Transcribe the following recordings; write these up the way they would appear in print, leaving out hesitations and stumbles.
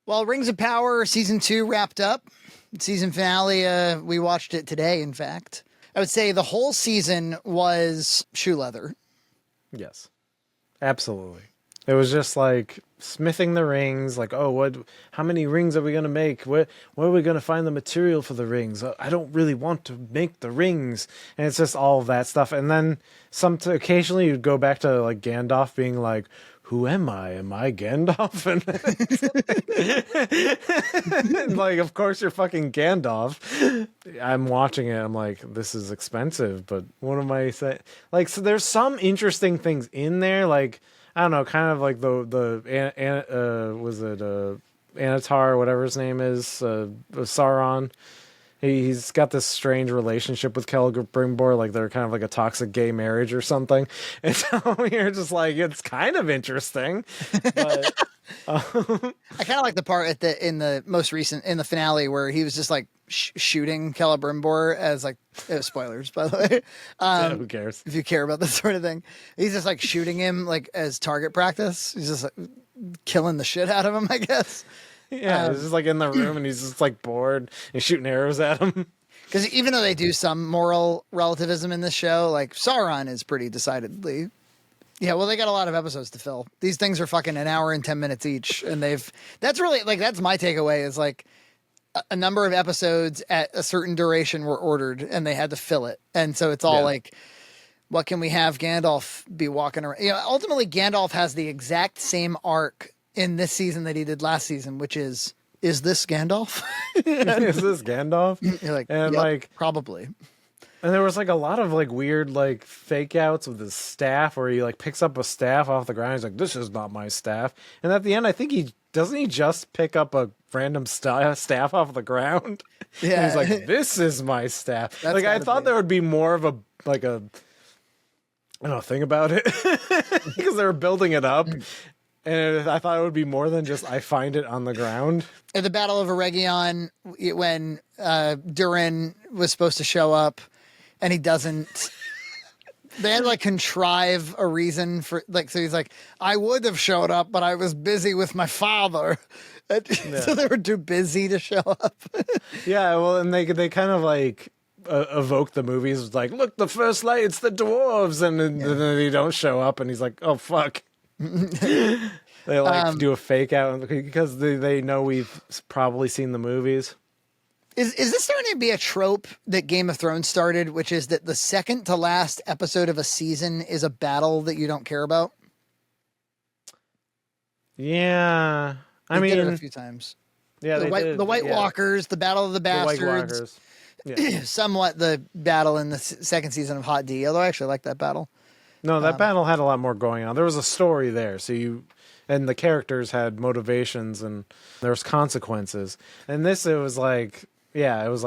Well, Rings of Power season 2 wrapped up. Season finale, we watched it today, in fact. I would say the whole season was shoe leather. Yes, absolutely. It was just like smithing the rings, like, oh, how many rings are we going to make? Where are we going to find the material for the rings? I don't really want to make the rings. And it's just all of that stuff. And then occasionally you'd go back to like Gandalf being like, who am I? Am I Gandalf? And like, of course you're fucking Gandalf. I'm watching it. I'm like, this is expensive, but what am I saying? Like, so there's some interesting things in there. Like, I don't know, kind of like was it Anatar, whatever his name is, Sauron. He's got this strange relationship with Celebrimbor, like they're kind of like a toxic gay marriage or something. And so you're just like, it's kind of interesting. But I kind of like the part in the finale where he was just like shooting Celebrimbor as like spoilers, by the way. Yeah, who cares? If you care about this sort of thing, he's just like shooting him like as target practice. He's just like killing the shit out of him, I guess. Yeah, he's just like in the room and he's just like bored and shooting arrows at him. Because even though they do some moral relativism in this show, like Sauron is pretty decidedly. Yeah, well, they got a lot of episodes to fill. These things are fucking an hour and 10 minutes each. And that's really like, that's my takeaway is like a number of episodes at a certain duration were ordered and they had to fill it. And so it's all like, what can we have Gandalf be walking around? You know, ultimately Gandalf has the exact same arc in this season that he did last season, which is this Gandalf? Is this Gandalf? You're like, and yep, like probably. And there was like a lot of like weird like fake outs with his staff where he like picks up a staff off the ground. He's like, this is not my staff. And at the end, I think he just pick up a random staff off the ground. Yeah. And he's like, this is my staff. That's like, I thought be. there would be more of a I don't know, thing about it because they were building it up. And I thought it would be more than just I find it on the ground. At the Battle of Eregion, when Durin was supposed to show up and he doesn't, they had to like contrive a reason for like, so he's like, I would have showed up, but I was busy with my father. So they were too busy to show up. Yeah, well, and they kind of like evoke the movies like, look, the first light, it's the dwarves, and then they don't show up, and he's like, oh fuck. They like do a fake out because they know we've probably seen the movies. Is this starting to be a trope that Game of Thrones started, which is that the second to last episode of a season is a battle that you don't care about? Yeah, I mean, did it a few times. Yeah, the White Walkers, the Battle of the Bastards. The White Walkers. Yeah. Somewhat the battle in the second season of Hot D, although I actually like that battle. No, that battle had a lot more going on. There was a story there, and the characters had motivations, and there was consequences. And this, it was like, it was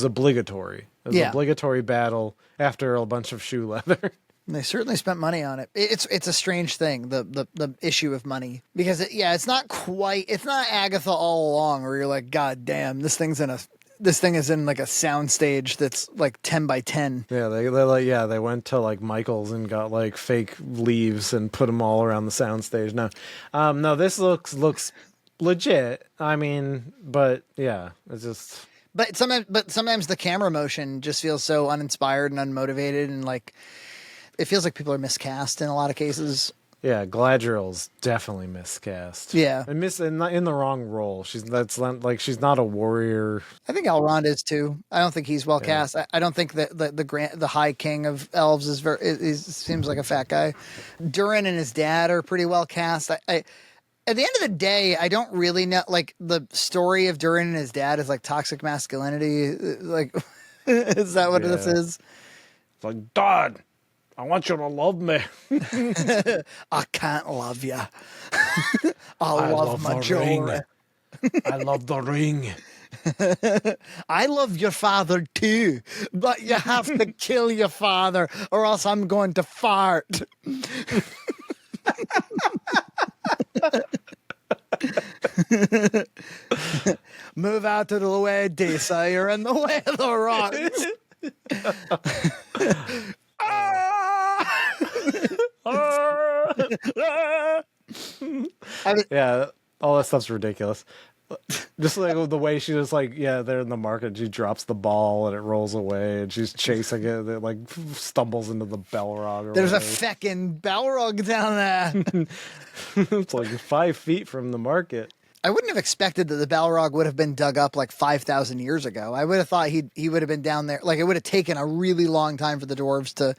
obligatory. It was an obligatory battle after a bunch of shoe leather. They certainly spent money on it. It's a strange thing, the issue of money, because it's not Agatha all along where you're like, God damn, this thing is in like a sound stage that's like 10 by 10. Yeah, they went to like Michael's and got like fake leaves and put them all around the sound stage. No, this looks legit. I mean, but yeah, it's just. But sometimes the camera motion just feels so uninspired and unmotivated, and like it feels like people are miscast in a lot of cases. Yeah, Galadriel's definitely miscast. Yeah, and in the wrong role. She's not a warrior. I think Elrond is too. I don't think he's well cast. I don't think that the High King of Elves seems like a fat guy. Durin and his dad are pretty well cast. At the end of the day, I don't really know. Like the story of Durin and his dad is like toxic masculinity. Like, is that what this is? It's like, Dad, I want you to love me. I can't love you. I love my jewelry. I love the ring. I love your father too, but you have to kill your father or else I'm going to fart. Move out to the way, Disa. You're in the way of the rocks. Yeah, all that stuff's ridiculous. Just like the way she just like, yeah, they're in the market. She drops the ball and it rolls away, and she's chasing it. And it like stumbles into the Balrog. Or There's a whatever. feckin' Balrog down there. It's like 5 feet from the market. I wouldn't have expected that the Balrog would have been dug up like 5,000 years ago. I would have thought he would have been down there. Like, it would have taken a really long time for the dwarves to.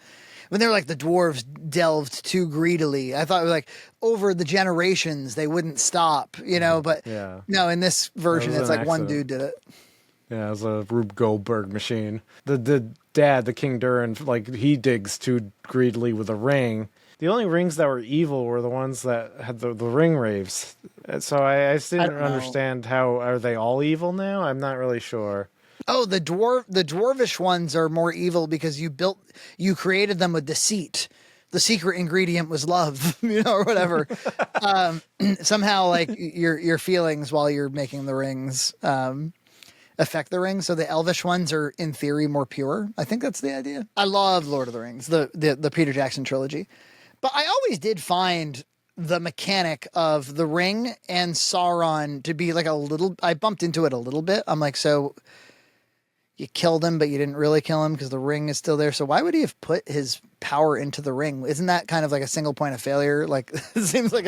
When they were like the dwarves delved too greedily, I thought it was like over the generations they wouldn't stop, But Yeah. no, in this version, was it's an like one accident. dude did it. Yeah, it was a Rube Goldberg machine. The dad, the King Durin, like he digs too greedily with a ring. The only rings that were evil were the ones that had the ring raves. So I just didn't don't know. understand how are they all evil now? I'm not really sure. Oh, the dwarvish ones are more evil because you created them with deceit. The secret ingredient was love, or whatever. Somehow, like your feelings while you're making the rings affect the rings. So the elvish ones are, in theory, more pure. I think that's the idea. I love Lord of the Rings, the Peter Jackson trilogy, but I always did find the mechanic of the ring and Sauron to be like a little. I bumped into it a little bit. I'm like, so. You killed him, but you didn't really kill him because the ring is still there. So why would he have put his power into the ring? Isn't that kind of like a single point of failure? Like, it seems like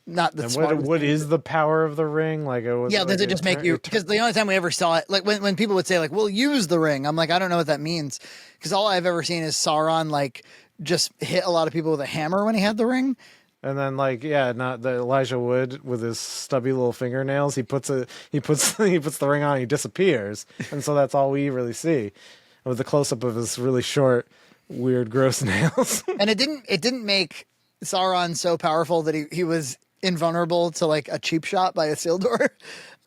not the And smartest what thing. is the power of the ring? Like it was. Yeah, like does it just make you? Because the only time we ever saw it, like when people would say like, "We'll use the ring," I'm like, I don't know what that means, because all I've ever seen is Sauron like just hit a lot of people with a hammer when he had the ring. And then like not the Elijah Wood with his stubby little fingernails. He puts the ring on. And he disappears, and so that's all we really see, with the close up of his really short, weird, gross nails. And it didn't make Sauron so powerful that he was invulnerable to like a cheap shot by Isildur.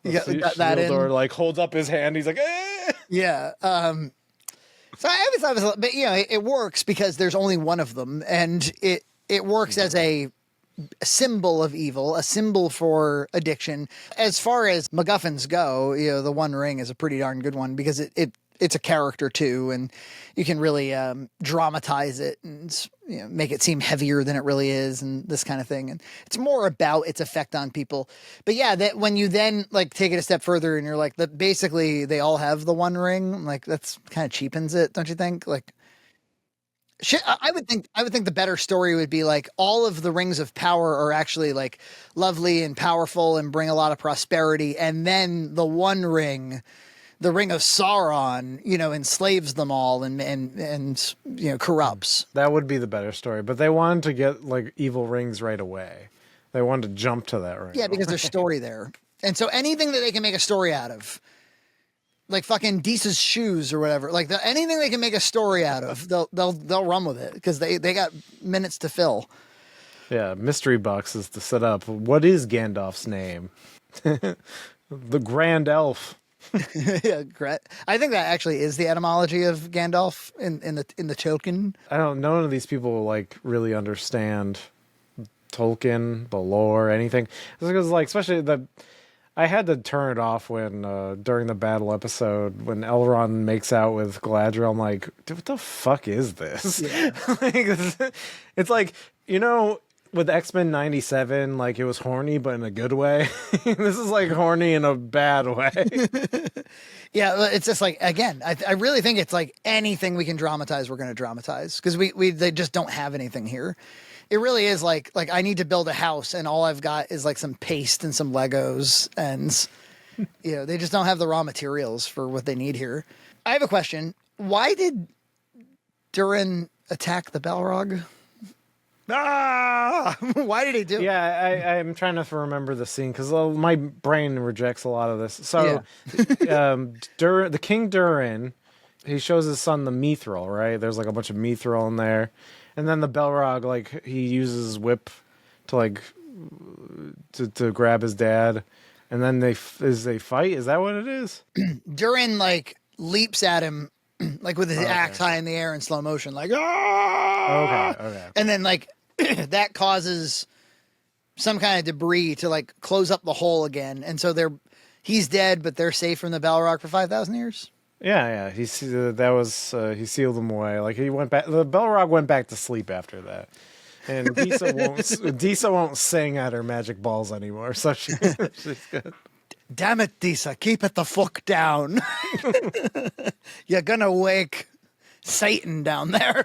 You got that in. Isildur like holds up his hand. He's like, eh! Yeah. So I always thought it was, but it works because there's only one of them, and it works as a symbol of evil, a symbol for addiction. As far as MacGuffins go, the One Ring is a pretty darn good one because it's a character too, and you can really dramatize it and make it seem heavier than it really is, and this kind of thing. And it's more about its effect on people. But yeah, that when you then like take it a step further and you're like, that basically they all have the One Ring, like that's kind of cheapens it, don't you think? Like. Shit, I would think the better story would be like all of the rings of power are actually like lovely and powerful and bring a lot of prosperity, and then the One Ring, the Ring of Sauron, enslaves them all and corrupts. That would be the better story. But they wanted to get like evil rings right away. They wanted to jump to that ring. Yeah, because there's story there, and so anything that they can make a story out of. Like fucking Deese's shoes or whatever, like anything they can make a story out of, they'll run with it because they got minutes to fill. Yeah, mystery boxes to set up. What is Gandalf's name? The Grand Elf. Yeah, I think that actually is the etymology of Gandalf in the Tolkien. I don't. None of these people like really understand Tolkien, the lore, anything. Because like, especially I had to turn it off when during the battle episode when Elrond makes out with Galadriel. I'm like, dude, what the fuck is this? Yeah. Like, it's like, with X-Men 97, like it was horny, but in a good way. This is like horny in a bad way. Yeah, it's just like, again, I really think it's like anything we can dramatize, we're going to dramatize because they just don't have anything here. It really is like I need to build a house and all I've got is like some paste and some Legos, and they just don't have the raw materials for what they need here. I have a question. Why did Durin attack the Balrog? Ah! Why did he do it? Yeah, I'm trying to remember the scene because my brain rejects a lot of this. So, the King Durin, he shows his son the Mithril, right? There's like a bunch of Mithril in there. And then the Balrog, like, he uses his whip to, like, to grab his dad. And then they fight? Is that what it is? Durin, like, leaps at him, like, with his axe high in the air in slow motion, like, ah! Okay. And then, like, that causes some kind of debris to, like, close up the hole again. And so he's dead, but they're safe from the Balrog for 5,000 years? Yeah. He sealed him away. Like he went back. The Balrog went back to sleep after that. And Disa won't sing at her magic balls anymore, so she's good. Damn it, Disa, keep it the fuck down. You're gonna wake Satan down there.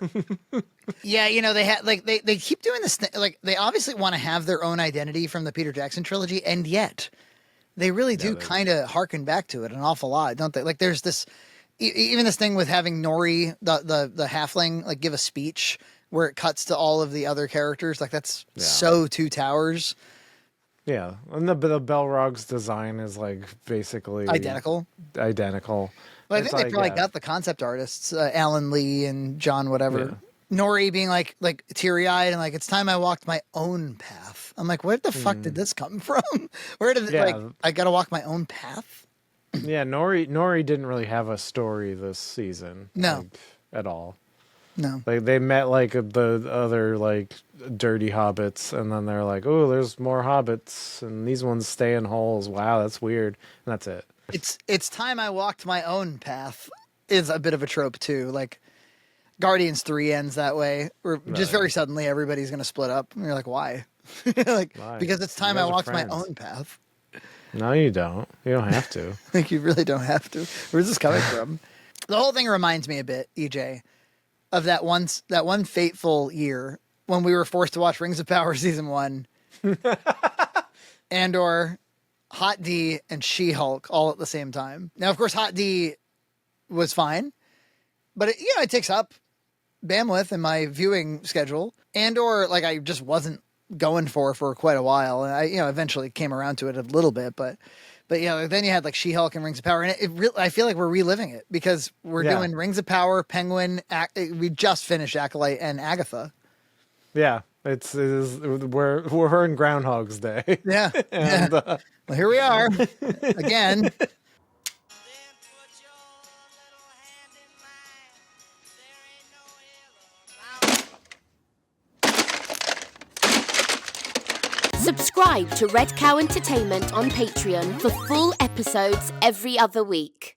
Yeah, you know, they had like they keep doing this thing, like they obviously want to have their own identity from the Peter Jackson trilogy, and yet they really do kind of harken back to it an awful lot, don't they? Like there's this even this thing with having Nori, the halfling, like give a speech where it cuts to all of the other characters. Like that's so Two Towers. Yeah, and the Balrog's design is like basically Identical. Well, I think they probably got the concept artists, Alan Lee and John whatever. Yeah. Nori being like teary-eyed and like, it's time I walked my own path. I'm like, where the fuck did this come from? Where did it, like, I gotta walk my own path? Yeah, Nori didn't really have a story this season. No. Like, at all. No. Like they met like the other like dirty hobbits, and then they're like, oh, there's more hobbits, and these ones stay in holes. Wow, that's weird. And that's it. It's time I walked my own path is a bit of a trope too. Like Guardians 3 ends that way, where just very suddenly everybody's gonna split up. And you're like, why? Why? Because it's time I walked my own path. No, you don't. You don't have to. Like you really don't have to. Where's this coming from? The whole thing reminds me a bit, EJ, of that one fateful year when we were forced to watch Rings of Power season 1, Andor, Hot D, and She-Hulk all at the same time. Now, of course, Hot D was fine, but it takes up bandwidth in my viewing schedule. Andor, like I just wasn't going for quite a while, and I eventually came around to it a little bit, but then you had like She-Hulk and Rings of Power, and I feel like we're reliving it because we're doing Rings of Power, Penguin, we just finished Acolyte and Agatha. Yeah, we're in Groundhog's Day. Yeah, and, well, here we are again. Subscribe to Red Cow Entertainment on Patreon for full episodes every other week.